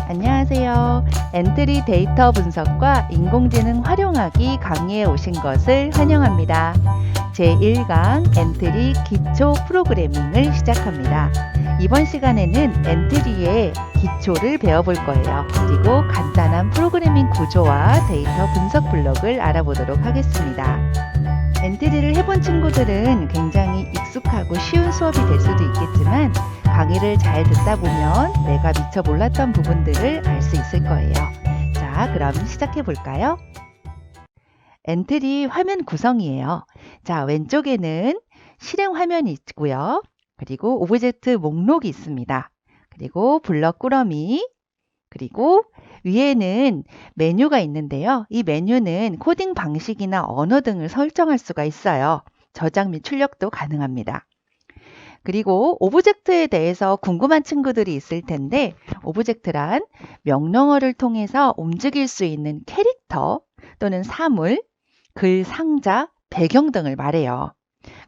안녕하세요. 엔트리 데이터 분석과 인공지능 활용하기 강의에 오신 것을 환영합니다. 제1강 엔트리 기초 프로그래밍을 시작합니다. 이번 시간에는 엔트리의 기초를 배워볼 거예요. 그리고 간단한 프로그래밍 구조와 데이터 분석 블록을 알아보도록 하겠습니다. 엔트리를 해본 친구들은 굉장히 익숙하고 쉬운 수업이 될 수도 있겠지만 강의를 잘 듣다 보면 내가 미처 몰랐던 부분들을 알 수 있을 거예요. 자, 그럼 시작해 볼까요? 엔트리 화면 구성이에요. 자, 왼쪽에는 실행 화면이 있고요. 그리고 오브젝트 목록이 있습니다. 그리고 블럭 꾸러미, 그리고 위에는 메뉴가 있는데요. 이 메뉴는 코딩 방식이나 언어 등을 설정할 수가 있어요. 저장 및 출력도 가능합니다. 그리고 오브젝트에 대해서 궁금한 친구들이 있을 텐데, 오브젝트란 명령어를 통해서 움직일 수 있는 캐릭터 또는 사물, 글, 상자, 배경 등을 말해요.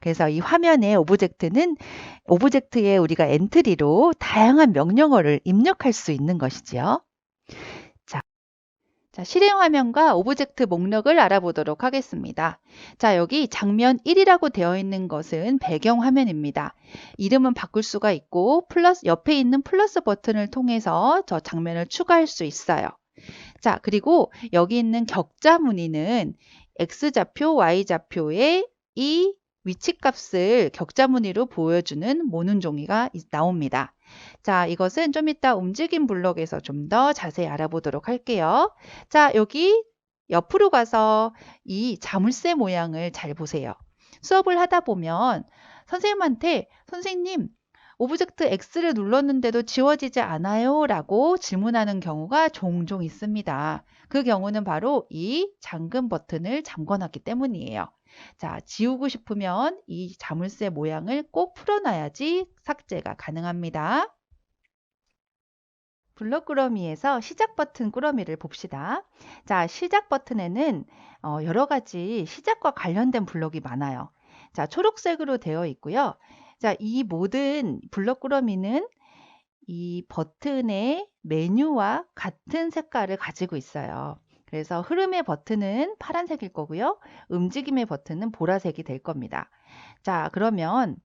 그래서 이 화면의 오브젝트에 우리가 엔트리로 다양한 명령어를 입력할 수 있는 것이지요. 자, 실행 화면과 오브젝트 목록을 알아보도록 하겠습니다. 자, 여기 장면 1이라고 되어 있는 것은 배경 화면입니다. 이름은 바꿀 수가 있고 옆에 있는 플러스 버튼을 통해서 저 장면을 추가할 수 있어요. 자, 그리고 여기 있는 격자 무늬는 X좌표, Y좌표의 이 위치값을 격자 무늬로 보여주는 모눈 종이가 나옵니다. 자, 이것은 좀 이따 움직임 블록에서 좀 더 자세히 알아보도록 할게요. 자, 여기 옆으로 가서 이 자물쇠 모양을 잘 보세요. 수업을 하다 보면 선생님한테 선생님, 오브젝트 X를 눌렀는데도 지워지지 않아요? 라고 질문하는 경우가 종종 있습니다. 그 경우는 바로 이 잠금 버튼을 잠궈놨기 때문이에요. 자, 지우고 싶으면 이 자물쇠 모양을 꼭 풀어놔야지 삭제가 가능합니다. 블록 꾸러미에서 시작 버튼 꾸러미를 봅시다. 자, 시작 버튼에는 여러 가지 시작과 관련된 블록이 많아요. 자, 초록색으로 되어 있고요. 자, 이 모든 블록 꾸러미는 이 버튼의 메뉴와 같은 색깔을 가지고 있어요. 그래서 흐름의 버튼은 파란색일 거고요. 움직임의 버튼은 보라색이 될 겁니다. 자, 그러면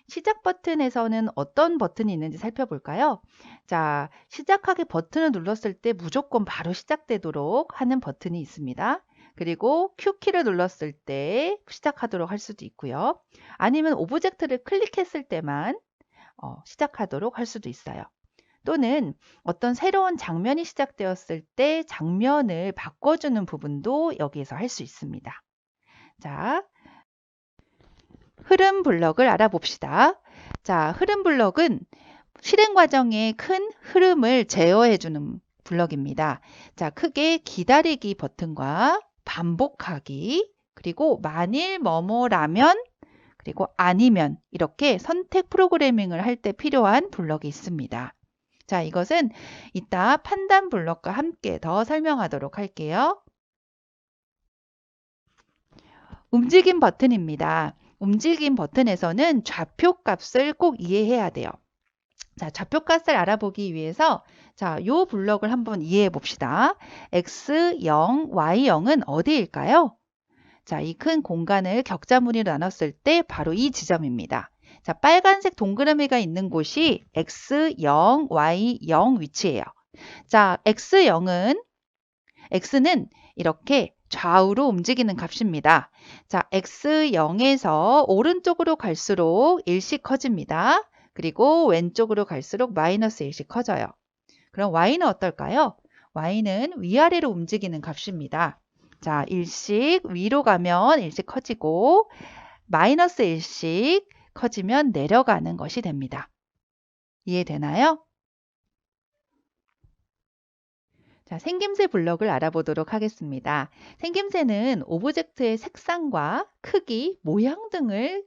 시작 버튼에서는 어떤 버튼이 있는지 살펴볼까요? 자, 시작하기 버튼을 눌렀을 때 무조건 바로 시작되도록 하는 버튼이 있습니다. 그리고 Q키를 눌렀을 때 시작하도록 할 수도 있고요. 아니면 오브젝트를 클릭했을 때만 시작하도록 할 수도 있어요. 또는 어떤 새로운 장면이 시작되었을 때 장면을 바꿔주는 부분도 여기에서 할 수 있습니다. 자, 흐름 블럭을 알아봅시다. 자, 흐름 블럭은 실행 과정의 큰 흐름을 제어해주는 블럭입니다. 자, 크게 기다리기 버튼과 반복하기, 그리고 만일 뭐뭐라면, 그리고 아니면 이렇게 선택 프로그래밍을 할 때 필요한 블럭이 있습니다. 자, 이것은 이따 판단 블럭과 함께 더 설명하도록 할게요. 움직임 버튼입니다. 움직임 버튼에서는 좌표 값을 꼭 이해해야 돼요. 자, 좌표 값을 알아보기 위해서 자, 요 블럭을 한번 이해해 봅시다. X0, Y0은 어디일까요? 자, 이 큰 공간을 격자 무늬로 나눴을 때 바로 이 지점입니다. 자, 빨간색 동그라미가 있는 곳이 X0, Y0 위치예요. 자, X는 이렇게 좌우로 움직이는 값입니다. 자, X0에서 오른쪽으로 갈수록 1씩 커집니다. 그리고 왼쪽으로 갈수록 마이너스 1씩 커져요. 그럼 Y는 어떨까요? Y는 위아래로 움직이는 값입니다. 자, 1씩 위로 가면 1씩 커지고 마이너스 1씩 커지면 내려가는 것이 됩니다. 이해되나요? 자, 생김새 블럭을 알아보도록 하겠습니다. 생김새는 오브젝트의 색상과 크기, 모양 등을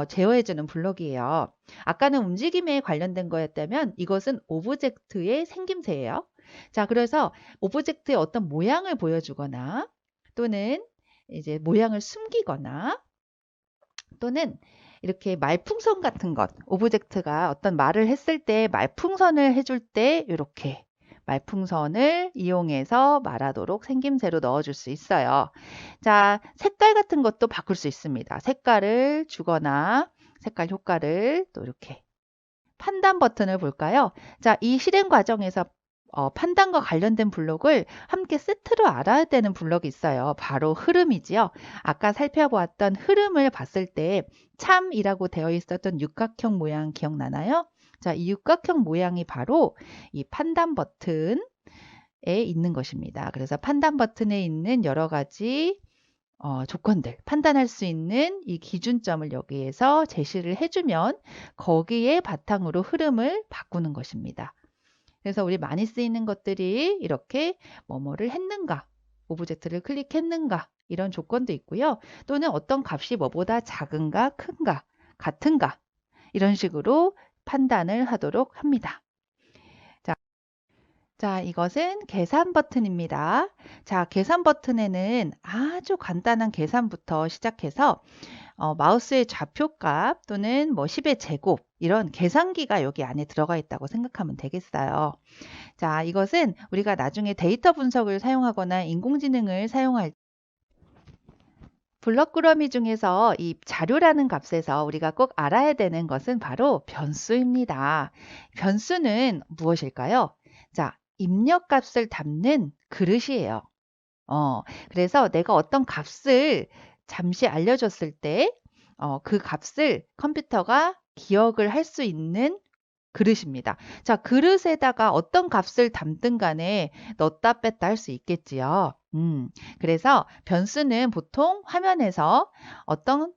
제어해주는 블럭이에요. 아까는 움직임에 관련된 거였다면 이것은 오브젝트의 생김새예요. 자, 그래서 오브젝트의 어떤 모양을 보여주거나 또는 이제 모양을 숨기거나 또는 이렇게 말풍선 같은 것, 오브젝트가 어떤 말을 했을 때 말풍선을 해줄 때 이렇게 말풍선을 이용해서 말하도록 생김새로 넣어줄 수 있어요. 자, 색깔 같은 것도 바꿀 수 있습니다. 색깔을 주거나 색깔 효과를 또 이렇게 판단 버튼을 볼까요? 자, 이 실행 과정에서 판단과 관련된 블록을 함께 세트로 알아야 되는 블록이 있어요. 바로 흐름이지요. 아까 살펴보았던 흐름을 봤을 때 참이라고 되어 있었던 육각형 모양 기억나나요? 자, 이 육각형 모양이 바로 이 판단 버튼에 있는 것입니다. 그래서 판단 버튼에 있는 여러 가지 조건들, 판단할 수 있는 이 기준점을 여기에서 제시를 해주면 거기에 바탕으로 흐름을 바꾸는 것입니다. 그래서 우리 많이 쓰이는 것들이 이렇게 뭐뭐를 했는가, 오브젝트를 클릭했는가 이런 조건도 있고요. 또는 어떤 값이 뭐보다 작은가, 큰가, 같은가 이런 식으로 판단을 하도록 합니다. 자, 이것은 계산 버튼입니다. 자, 계산 버튼에는 아주 간단한 계산부터 시작해서 마우스의 좌표값 또는 뭐 10의 제곱 이런 계산기가 여기 안에 들어가 있다고 생각하면 되겠어요. 자, 이것은 우리가 나중에 데이터 분석을 사용하거나 인공지능을 사용할 블록 꾸러미 중에서 이 자료라는 값에서 우리가 꼭 알아야 되는 것은 바로 변수입니다. 변수는 무엇일까요? 자, 입력값을 담는 그릇이에요. 그래서 내가 어떤 값을 잠시 알려줬을 때, 그 값을 컴퓨터가 기억을 할 수 있는 그릇입니다. 자, 그릇에다가 어떤 값을 담든 간에 넣었다 뺐다 할 수 있겠지요. 그래서 변수는 보통 화면에서 어떤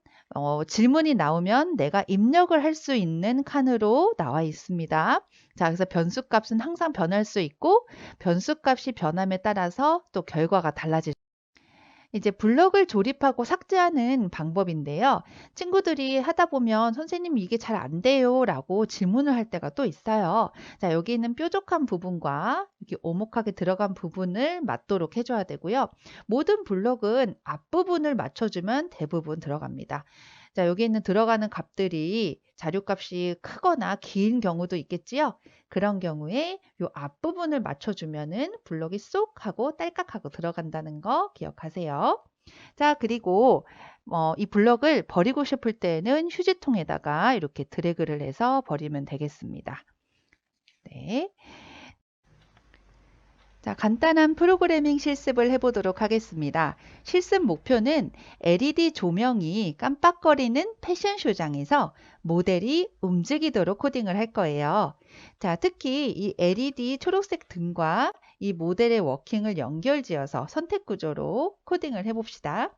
질문이 나오면 내가 입력을 할 수 있는 칸으로 나와 있습니다. 자, 그래서 변수 값은 항상 변할 수 있고 변수 값이 변함에 따라서 또 결과가 달라질 이제 블록을 조립하고 삭제하는 방법인데요. 친구들이 하다 보면 선생님 이게 잘 안 돼요 라고 질문을 할 때가 또 있어요. 자, 여기 있는 뾰족한 부분과 이렇게 오목하게 들어간 부분을 맞도록 해줘야 되고요. 모든 블록은 앞부분을 맞춰주면 대부분 들어갑니다. 자, 여기 있는 들어가는 값들이 자료값이 크거나 긴 경우도 있겠지요. 그런 경우에 이 앞부분을 맞춰주면은 블록이 쏙 하고 딸깍하고 들어간다는 거 기억하세요. 자, 그리고 이 블록을 버리고 싶을 때는 휴지통에다가 이렇게 드래그를 해서 버리면 되겠습니다. 네. 자, 간단한 프로그래밍 실습을 해보도록 하겠습니다. 실습 목표는 LED 조명이 깜빡거리는 패션쇼장에서 모델이 움직이도록 코딩을 할 거예요. 자, 특히 이 LED 초록색 등과 이 모델의 워킹을 연결지어서 선택 구조로 코딩을 해봅시다.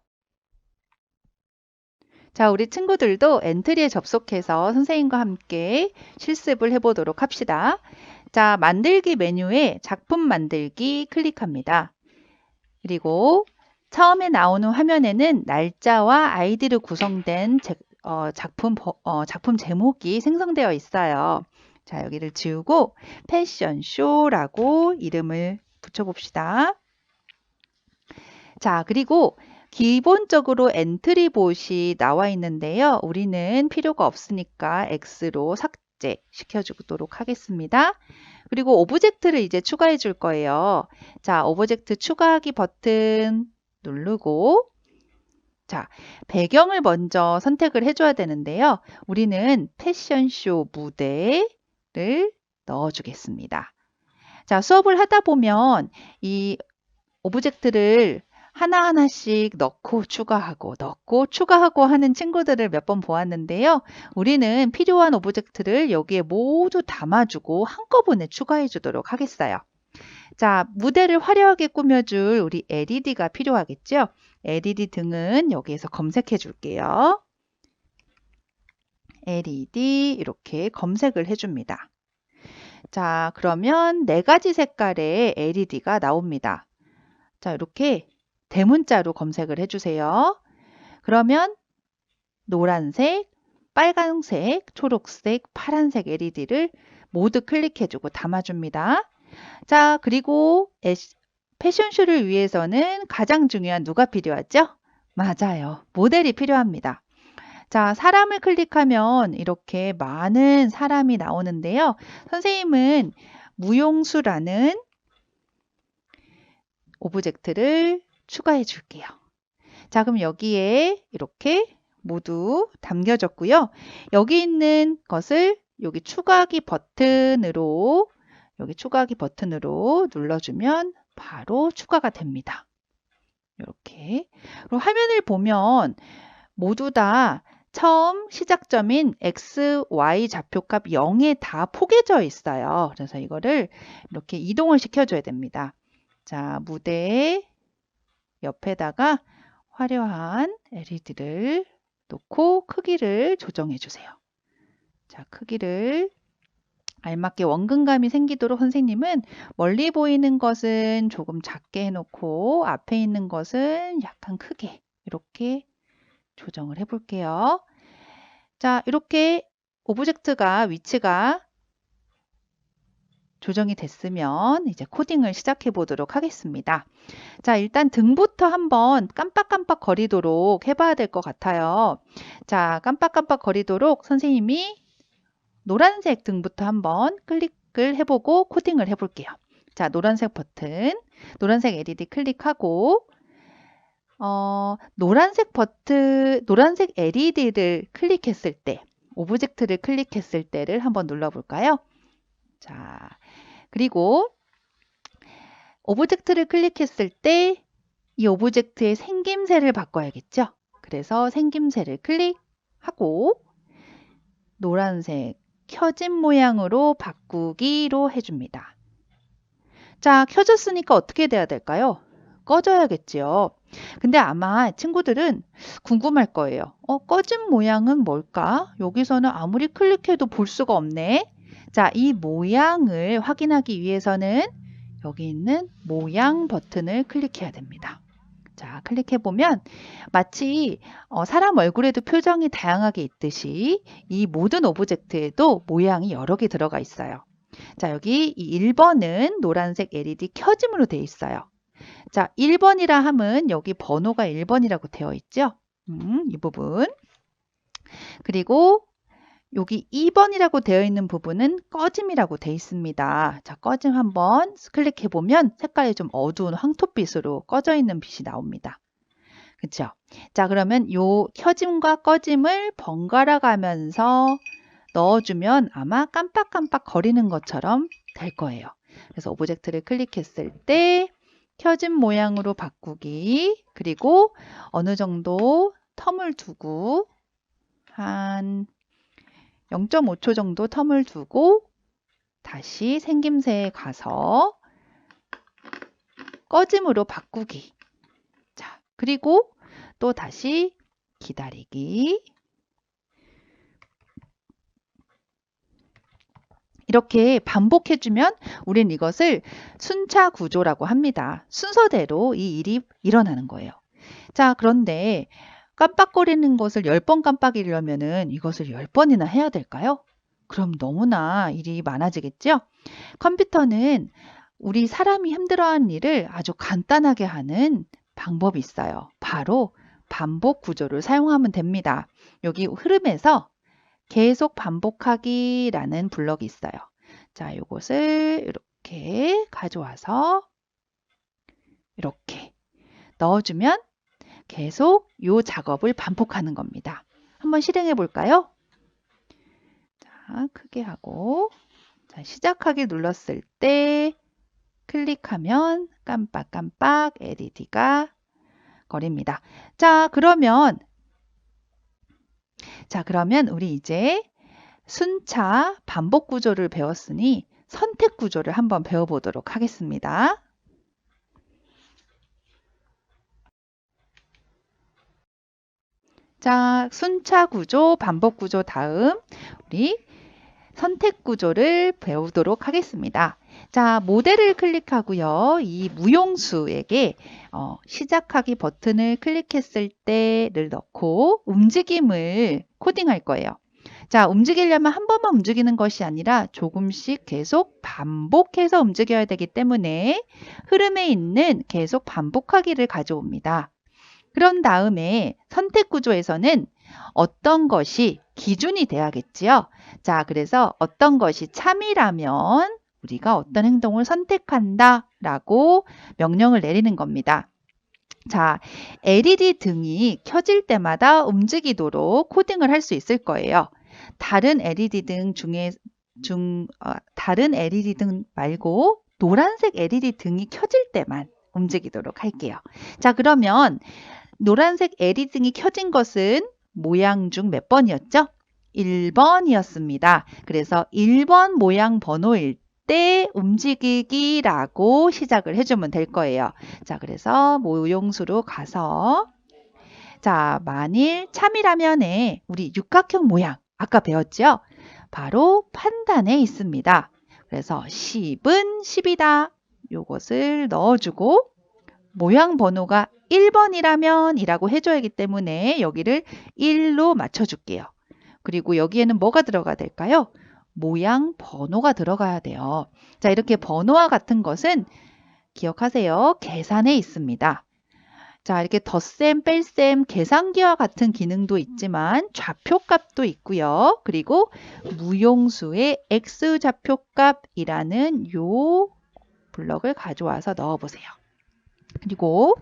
자, 우리 친구들도 엔트리에 접속해서 선생님과 함께 실습을 해보도록 합시다. 자, 만들기 메뉴에 작품 만들기 클릭합니다. 그리고 처음에 나오는 화면에는 날짜와 아이디로 구성된 작품 제목이 생성되어 있어요. 자, 여기를 지우고 패션쇼라고 이름을 붙여봅시다. 자, 그리고 기본적으로 엔트리 봇이 나와 있는데요. 우리는 필요가 없으니까 X로 삭제 시켜주도록 하겠습니다. 그리고 오브젝트를 이제 추가해 줄 거예요. 자, 오브젝트 추가하기 버튼 누르고 자, 배경을 먼저 선택을 해줘야 되는데요. 우리는 패션쇼 무대를 넣어주겠습니다. 자, 수업을 하다 보면 이 오브젝트를 하나하나씩 넣고 추가하고 하는 친구들을 몇 번 보았는데요. 우리는 필요한 오브젝트를 여기에 모두 담아주고 한꺼번에 추가해 주도록 하겠어요. 자, 무대를 화려하게 꾸며줄 우리 LED가 필요하겠죠? LED 등은 여기에서 검색해 줄게요. LED 이렇게 검색을 해줍니다. 자, 그러면 4가지 색깔의 LED가 나옵니다. 자, 이렇게 대문자로 검색을 해주세요. 그러면 노란색, 빨간색, 초록색, 파란색 LED를 모두 클릭해주고 담아줍니다. 자, 그리고 패션쇼를 위해서는 가장 중요한 누가 필요하죠? 맞아요. 모델이 필요합니다. 자, 사람을 클릭하면 이렇게 많은 사람이 나오는데요. 선생님은 무용수라는 오브젝트를 추가해 줄게요. 자, 그럼 여기에 이렇게 모두 담겨졌고요. 여기 있는 것을 여기 추가하기 버튼으로 눌러주면 바로 추가가 됩니다. 이렇게. 그리고 화면을 보면 모두 다 처음 시작점인 x, y 좌표값 0에 다 포개져 있어요. 그래서 이거를 이렇게 이동을 시켜줘야 됩니다. 자, 무대 옆에다가 화려한 LED를 놓고 크기를 조정해 주세요. 자, 크기를 알맞게 원근감이 생기도록 선생님은 멀리 보이는 것은 조금 작게 해놓고 앞에 있는 것은 약간 크게 이렇게 조정을 해볼게요. 자, 이렇게 오브젝트가 위치가 조정이 됐으면 이제 코딩을 시작해 보도록 하겠습니다. 자, 일단 등부터 한번 깜빡깜빡 거리도록 해봐야 될 것 같아요. 자, 깜빡깜빡 거리도록 선생님이 노란색 등부터 한번 클릭을 해보고 코딩을 해볼게요. 자, 노란색 버튼, 노란색 LED 클릭하고 노란색 LED를 클릭했을 때, 오브젝트를 클릭했을 때를 한번 눌러볼까요? 자, 그리고 오브젝트를 클릭했을 때 이 오브젝트의 생김새를 바꿔야겠죠? 그래서 생김새를 클릭하고 노란색 켜진 모양으로 바꾸기로 해줍니다. 자, 켜졌으니까 어떻게 돼야 될까요? 꺼져야겠지요. 근데 아마 친구들은 궁금할 거예요. 꺼진 모양은 뭘까? 여기서는 아무리 클릭해도 볼 수가 없네. 자, 이 모양을 확인하기 위해서는 여기 있는 모양 버튼을 클릭해야 됩니다. 자, 클릭해보면 마치 사람 얼굴에도 표정이 다양하게 있듯이 이 모든 오브젝트에도 모양이 여러 개 들어가 있어요. 자, 여기 이 1번은 노란색 LED 켜짐으로 되어 있어요. 자, 1번이라 함은 여기 번호가 1번이라고 되어 있죠? 이 부분. 그리고 여기 2번이라고 되어 있는 부분은 꺼짐이라고 되어 있습니다. 자, 꺼짐 한번 클릭해 보면 색깔이 좀 어두운 황토빛으로 꺼져 있는 빛이 나옵니다. 그렇죠? 자, 그러면 요 켜짐과 꺼짐을 번갈아 가면서 넣어주면 아마 깜빡깜빡 거리는 것처럼 될 거예요. 그래서 오브젝트를 클릭했을 때 켜진 모양으로 바꾸기, 그리고 어느 정도 텀을 두고 한 0.5초 정도 텀을 두고 다시 생김새에 가서 꺼짐으로 바꾸기. 자, 그리고 또 다시 기다리기. 이렇게 반복해주면 우린 이것을 순차 구조라고 합니다. 순서대로 이 일이 일어나는 거예요. 자, 그런데 깜빡거리는 것을 10번 깜빡이려면은 이것을 10번이나 해야 될까요? 그럼 너무나 일이 많아지겠죠? 컴퓨터는 우리 사람이 힘들어하는 일을 아주 간단하게 하는 방법이 있어요. 바로 반복 구조를 사용하면 됩니다. 여기 흐름에서 계속 반복하기라는 블럭이 있어요. 자, 이것을 이렇게 가져와서 이렇게 넣어주면 계속 이 작업을 반복하는 겁니다. 한번 실행해 볼까요? 자, 크게 하고 자, 시작하기 눌렀을 때 클릭하면 깜빡깜빡 LED가 거립니다. 자, 그러면 우리 이제 순차 반복 구조를 배웠으니 선택 구조를 한번 배워보도록 하겠습니다. 자, 순차 구조, 반복 구조 다음 우리 선택 구조를 배우도록 하겠습니다. 자, 모델을 클릭하고요. 이 무용수에게 시작하기 버튼을 클릭했을 때를 넣고 움직임을 코딩할 거예요. 자, 움직이려면 한 번만 움직이는 것이 아니라 조금씩 계속 반복해서 움직여야 되기 때문에 흐름에 있는 계속 반복하기를 가져옵니다. 그런 다음에 선택 구조에서는 어떤 것이 기준이 돼야겠지요. 자, 그래서 어떤 것이 참이라면 우리가 어떤 행동을 선택한다를 라고 명령을 내리는 겁니다. 자, LED 등이 켜질 때마다 움직이도록 코딩을 할 수 있을 거예요. 다른 LED 등 다른 LED 등 말고 노란색 LED 등이 켜질 때만 움직이도록 할게요. 자, 그러면 노란색 LED 등이 켜진 것은 모양 중 몇 번이었죠? 1번이었습니다. 그래서 1번 모양 번호일 때 움직이기라고 시작을 해주면 될 거예요. 자, 그래서 모용수로 가서 자, 만일 참이라면에 우리 육각형 모양 아까 배웠죠? 바로 판단에 있습니다. 그래서 10은 10이다. 요것을 넣어주고 모양 번호가 1번이라면 이라고 해줘야 하기 때문에 여기를 1로 맞춰줄게요. 그리고 여기에는 뭐가 들어가야 될까요? 모양 번호가 들어가야 돼요. 자, 이렇게 번호와 같은 것은 기억하세요. 계산에 있습니다. 자, 이렇게 덧셈, 뺄셈, 계산기와 같은 기능도 있지만 좌표값도 있고요. 그리고 무용수의 x좌표값이라는 요 블럭을 가져와서 넣어보세요. 그리고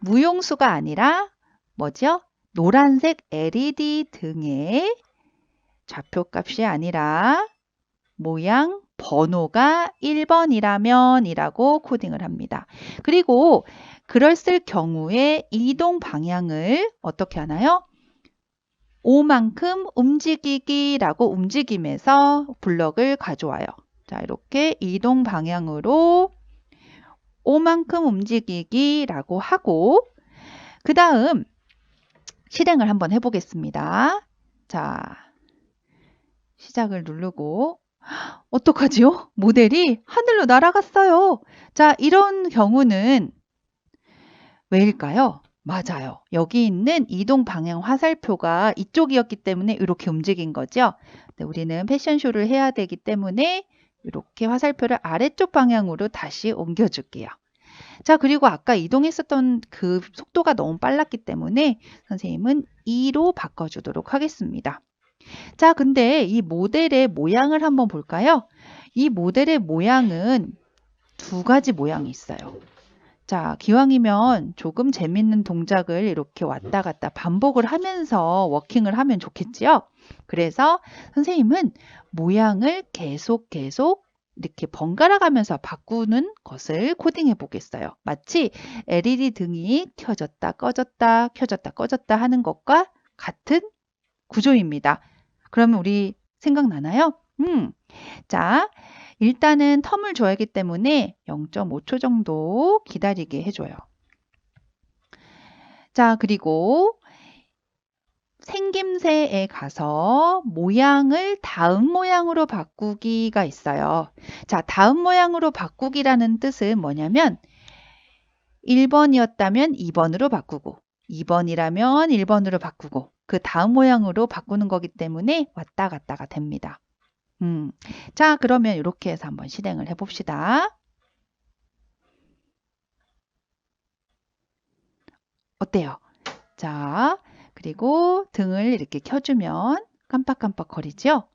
무용수가 아니라 뭐죠? 노란색 LED 등의 좌표값이 아니라 모양 번호가 1번이라면 이라고 코딩을 합니다. 그리고 그랬을 경우에 이동 방향을 어떻게 하나요? 5만큼 움직이기라고 움직임에서 블럭을 가져와요. 자, 이렇게 이동 방향으로 5만큼 움직이기라고 하고 그 다음 실행을 한번 해보겠습니다. 자, 시작을 누르고 어떡하지요? 모델이 하늘로 날아갔어요. 자, 이런 경우는 왜일까요? 맞아요. 여기 있는 이동 방향 화살표가 이쪽이었기 때문에 이렇게 움직인 거죠. 네, 우리는 패션쇼를 해야 되기 때문에 이렇게 화살표를 아래쪽 방향으로 다시 옮겨줄게요. 자, 그리고 아까 이동했었던 그 속도가 너무 빨랐기 때문에 선생님은 2로 바꿔주도록 하겠습니다. 자, 근데 이 모델의 모양을 한번 볼까요? 이 모델의 모양은 두 가지 모양이 있어요. 자, 기왕이면 조금 재밌는 동작을 이렇게 왔다 갔다 반복을 하면서 워킹을 하면 좋겠지요? 그래서 선생님은 모양을 계속 이렇게 번갈아 가면서 바꾸는 것을 코딩해 보겠어요. 마치 LED 등이 켜졌다 꺼졌다 켜졌다 꺼졌다 하는 것과 같은 구조입니다. 그러면 우리 생각나나요? 자, 일단은 텀을 줘야 하기 때문에 0.5초 정도 기다리게 해줘요. 자, 그리고 생김새에 가서 모양을 다음 모양으로 바꾸기가 있어요. 자, 다음 모양으로 바꾸기라는 뜻은 뭐냐면 1번이었다면 2번으로 바꾸고 2번이라면 1번으로 바꾸고 그 다음 모양으로 바꾸는 거기 때문에 왔다 갔다가 됩니다. 자, 그러면 이렇게 해서 한번 실행을 해봅시다. 어때요? 자, 그리고 등을 이렇게 켜주면 깜빡깜빡 거리죠?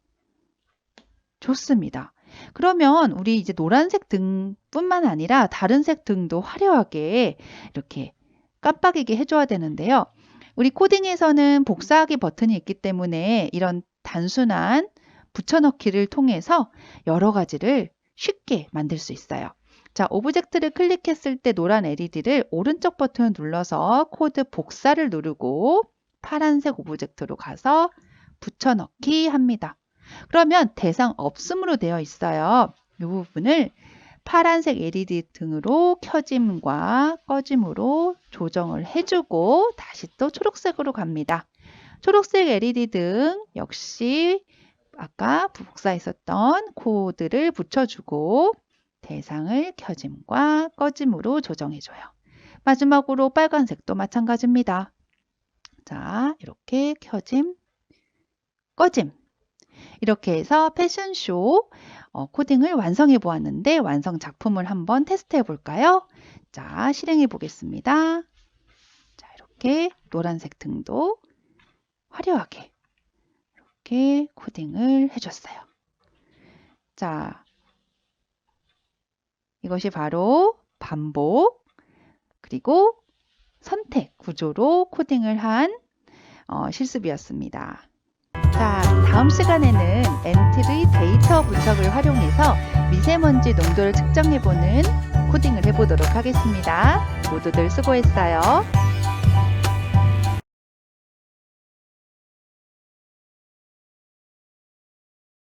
좋습니다. 그러면 우리 이제 노란색 등뿐만 아니라 다른 색 등도 화려하게 이렇게 깜빡이게 해줘야 되는데요. 우리 코딩에서는 복사하기 버튼이 있기 때문에 이런 단순한 붙여넣기를 통해서 여러 가지를 쉽게 만들 수 있어요. 자, 오브젝트를 클릭했을 때 노란 LED를 오른쪽 버튼을 눌러서 코드 복사를 누르고 파란색 오브젝트로 가서 붙여넣기 합니다. 그러면 대상 없음으로 되어 있어요. 이 부분을 파란색 LED 등으로 켜짐과 꺼짐으로 조정을 해주고 다시 또 초록색으로 갑니다. 초록색 LED 등 역시 아까 복사했었던 코드를 붙여주고 대상을 켜짐과 꺼짐으로 조정해줘요. 마지막으로 빨간색도 마찬가지입니다. 자, 이렇게 켜짐, 꺼짐. 이렇게 해서 패션쇼 코딩을 완성해 보았는데 완성 작품을 한번 테스트해 볼까요? 자, 실행해 보겠습니다. 자, 이렇게 노란색 등도 화려하게 이렇게 코딩을 해줬어요. 자, 이것이 바로 반복, 그리고 선택 구조로 코딩을 한 실습이었습니다. 자, 다음 시간에는 엔트리 데이터 분석을 활용해서 미세먼지 농도를 측정해보는 코딩을 해보도록 하겠습니다. 모두들 수고했어요.